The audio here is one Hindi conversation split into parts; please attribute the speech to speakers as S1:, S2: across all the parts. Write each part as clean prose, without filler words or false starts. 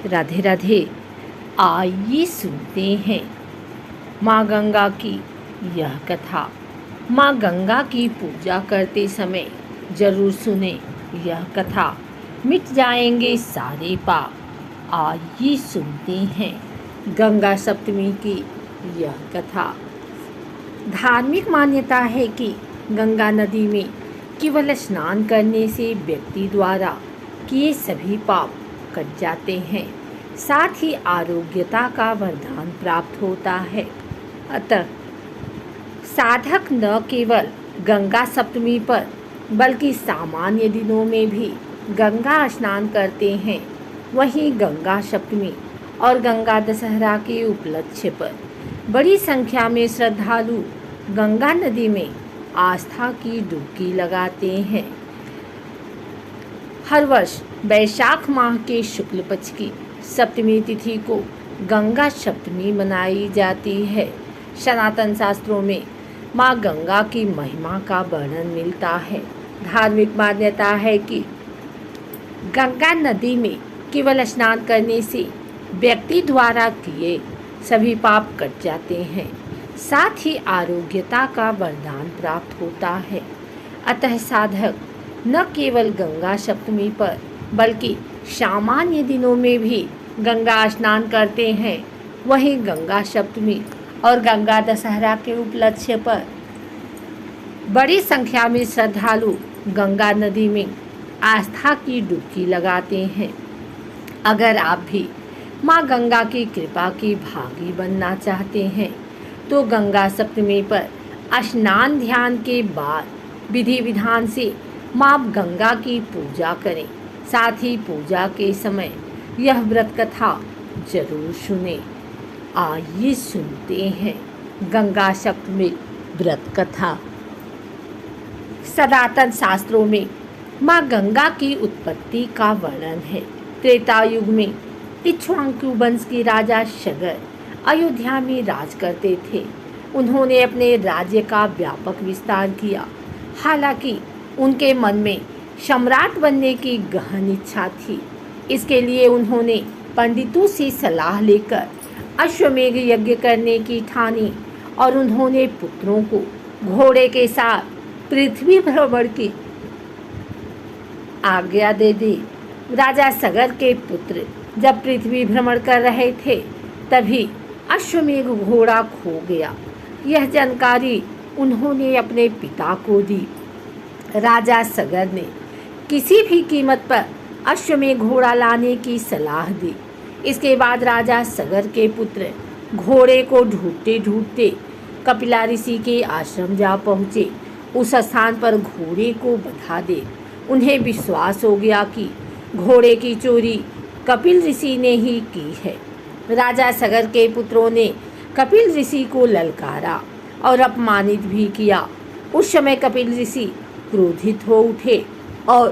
S1: राधे राधे। आइए सुनते हैं माँ गंगा की यह कथा। माँ गंगा की पूजा करते समय जरूर सुने यह कथा, मिट जाएंगे सारे पाप। आइए सुनते हैं गंगा सप्तमी की यह कथा। धार्मिक मान्यता है कि गंगा नदी में केवल स्नान करने से व्यक्ति द्वारा किए सभी पाप कट जाते हैं, साथ ही आरोग्यता का वरदान प्राप्त होता है। अतः साधक न केवल गंगा सप्तमी पर बल्कि सामान्य दिनों में भी गंगा स्नान करते हैं। वहीं गंगा सप्तमी और गंगा दशहरा के उपलक्ष्य पर बड़ी संख्या में श्रद्धालु गंगा नदी में आस्था की डुबकी लगाते हैं। हर वर्ष वैशाख माह के शुक्ल पक्ष की सप्तमी तिथि को गंगा सप्तमी मनाई जाती है। सनातन शास्त्रों में माँ गंगा की महिमा का वर्णन मिलता है। धार्मिक मान्यता है कि गंगा नदी में केवल स्नान करने से व्यक्ति द्वारा किए सभी पाप कट जाते हैं, साथ ही आरोग्यता का वरदान प्राप्त होता है। अतः साधक न केवल गंगा सप्तमी पर बल्कि सामान्य दिनों में भी गंगा स्नान करते हैं। वहीं गंगा सप्तमी और गंगा दशहरा के उपलक्ष्य पर बड़ी संख्या में श्रद्धालु गंगा नदी में आस्था की डुबकी लगाते हैं। अगर आप भी माँ गंगा की कृपा की भागी बनना चाहते हैं तो गंगा सप्तमी पर स्नान ध्यान के बाद विधि विधान से माँ गंगा की पूजा करें। साथ ही पूजा के समय यह व्रत कथा जरूर सुने। आइए सुनते हैं गंगा सप्तमी व्रत कथा। सनातन शास्त्रों में माँ गंगा की उत्पत्ति का वर्णन है। त्रेता युग में इक्ष्वाकु वंश के राजा सगर अयोध्या में राज करते थे। उन्होंने अपने राज्य का व्यापक विस्तार किया। हालांकि उनके मन में सम्राट बनने की गहन इच्छा थी। इसके लिए उन्होंने पंडितों से सलाह लेकर अश्वमेध यज्ञ करने की ठानी और उन्होंने पुत्रों को घोड़े के साथ पृथ्वी भ्रमण की आज्ञा दे दी। राजा सगर के पुत्र जब पृथ्वी भ्रमण कर रहे थे तभी अश्वमेध घोड़ा खो गया। यह जानकारी उन्होंने अपने पिता को दी। राजा सगर ने किसी भी कीमत पर अश्वमेध घोड़ा लाने की सलाह दी। इसके बाद राजा सगर के पुत्र घोड़े को ढूंढते ढूंढते कपिला ऋषि के आश्रम जा पहुँचे। उस स्थान पर घोड़े को बंधा दे उन्हें विश्वास हो गया कि घोड़े की चोरी कपिल ऋषि ने ही की है। राजा सगर के पुत्रों ने कपिल ऋषि को ललकारा और अपमानित भी किया। उस समय कपिल ऋषि क्रोधित हो उठे और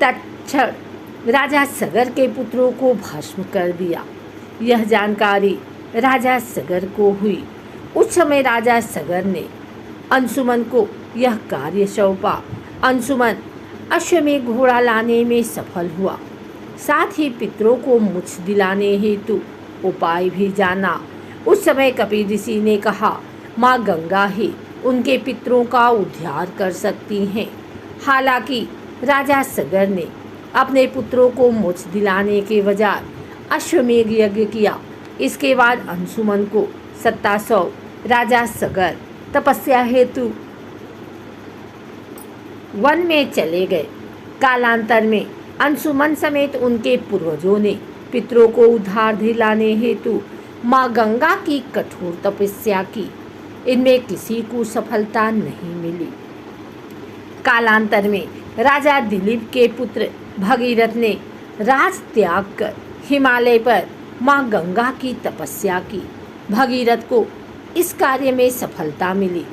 S1: तत्क्षण राजा सगर के पुत्रों को भस्म कर दिया। यह जानकारी राजा सगर को हुई। उस समय राजा सगर ने अंशुमन को यह कार्य सौंपा। अंशुमन अश्वमेध घोड़ा लाने में सफल हुआ। साथ ही पितरों को मुझ दिलाने हेतु उपाय भी जाना। उस समय कपिल ऋषि ने कहा, माँ गंगा ही उनके पितरों का उद्धार कर सकती हैं। हालांकि राजा सगर ने अपने पुत्रों को मुझ दिलाने के बजाय अश्वमेध यज्ञ किया। इसके बाद अंशुमन को सत्ता सौंप राजा सगर तपस्या हेतु वन में चले गए। कालांतर में अंशुमन समेत उनके पूर्वजों ने पितरों को उद्धार दिलाने हेतु माँ गंगा की कठोर तपस्या की। इनमें किसी को सफलता नहीं मिली। कालांतर में राजा दिलीप के पुत्र भगीरथ ने राज त्याग कर हिमालय पर माँ गंगा की तपस्या की। भगीरथ को इस कार्य में सफलता मिली।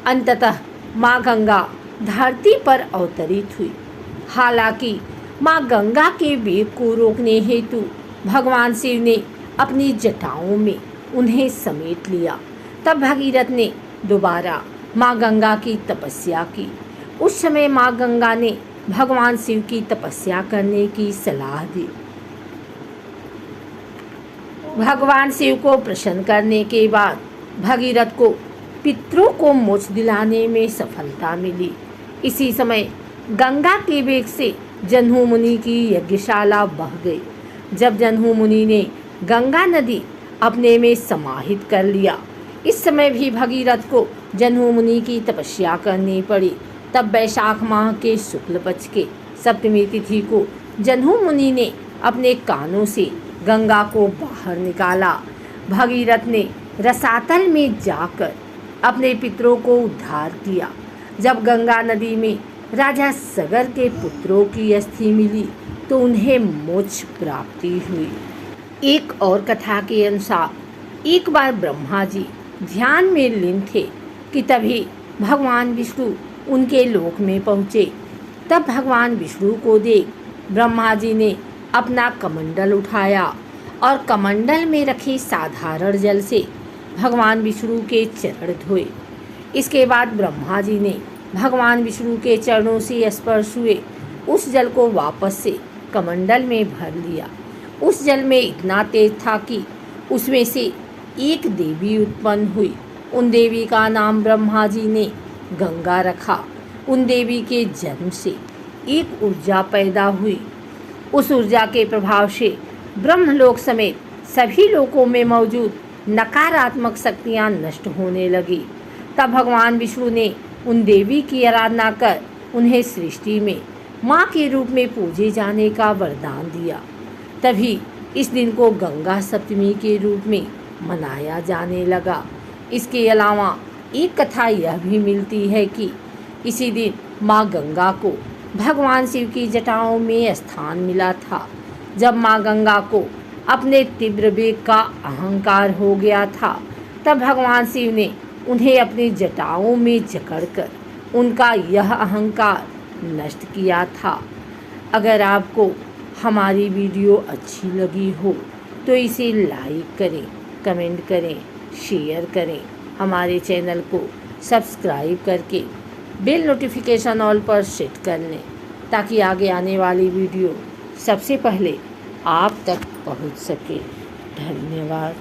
S1: अंततः माँ गंगा धरती पर अवतरित हुई। हालांकि माँ गंगा के वेग को रोकने हेतु भगवान शिव ने अपनी जटाओं में उन्हें समेट लिया। तब भगीरथ ने दोबारा माँ गंगा की तपस्या की। उस समय माँ गंगा ने भगवान शिव की तपस्या करने की सलाह दी। भगवान शिव को प्रसन्न करने के बाद भगीरथ को पितरों को मोक्ष दिलाने में सफलता मिली। इसी समय गंगा के वेग से जन्हू मुनि की यज्ञशाला बह गई। जब जन्हू मुनि ने गंगा नदी अपने में समाहित कर लिया, इस समय भी भगीरथ को जन्हू मुनि की तपस्या करनी पड़ी। तब वैशाख माह के शुक्ल पक्ष के सप्तमी तिथि को जन्हू मुनि ने अपने कानों से गंगा को बाहर निकाला। भगीरथ ने रसातल में जाकर अपने पितरों को उद्धार किया। जब गंगा नदी में राजा सगर के पुत्रों की अस्थि मिली तो उन्हें मोक्ष प्राप्ति हुई। एक और कथा के अनुसार एक बार ब्रह्मा जी ध्यान में लीन थे कि तभी भगवान विष्णु उनके लोक में पहुँचे। तब भगवान विष्णु को देख ब्रह्मा जी ने अपना कमंडल उठाया और कमंडल में रखे साधारण जल से भगवान विष्णु के चरण धोए। इसके बाद ब्रह्मा जी ने भगवान विष्णु के चरणों से स्पर्श हुए उस जल को वापस से कमंडल में भर लिया। उस जल में इतना तेज था कि उसमें से एक देवी उत्पन्न हुई। उन देवी का नाम ब्रह्मा जी ने गंगा रखा। उन देवी के जन्म से एक ऊर्जा पैदा हुई। उस ऊर्जा के प्रभाव से ब्रह्मलोक समेत सभी लोकों में मौजूद नकारात्मक शक्तियाँ नष्ट होने लगी। तब भगवान विष्णु ने उन देवी की आराधना कर उन्हें सृष्टि में माँ के रूप में पूजे जाने का वरदान दिया। तभी इस दिन को गंगा सप्तमी के रूप में मनाया जाने लगा। इसके अलावा एक कथा यह भी मिलती है कि इसी दिन माँ गंगा को भगवान शिव की जटाओं में स्थान मिला था। जब माँ गंगा को अपने तीव्र वेग का अहंकार हो गया था, तब भगवान शिव ने उन्हें अपनी जटाओं में जकड़कर उनका यह अहंकार नष्ट किया था। अगर आपको हमारी वीडियो अच्छी लगी हो तो इसे लाइक करें, कमेंट करें, शेयर करें। हमारे चैनल को सब्सक्राइब करके बेल नोटिफिकेशन ऑल पर सेट कर लें ताकि आगे आने वाली वीडियो सबसे पहले आप तक पहुंच सके। धन्यवाद।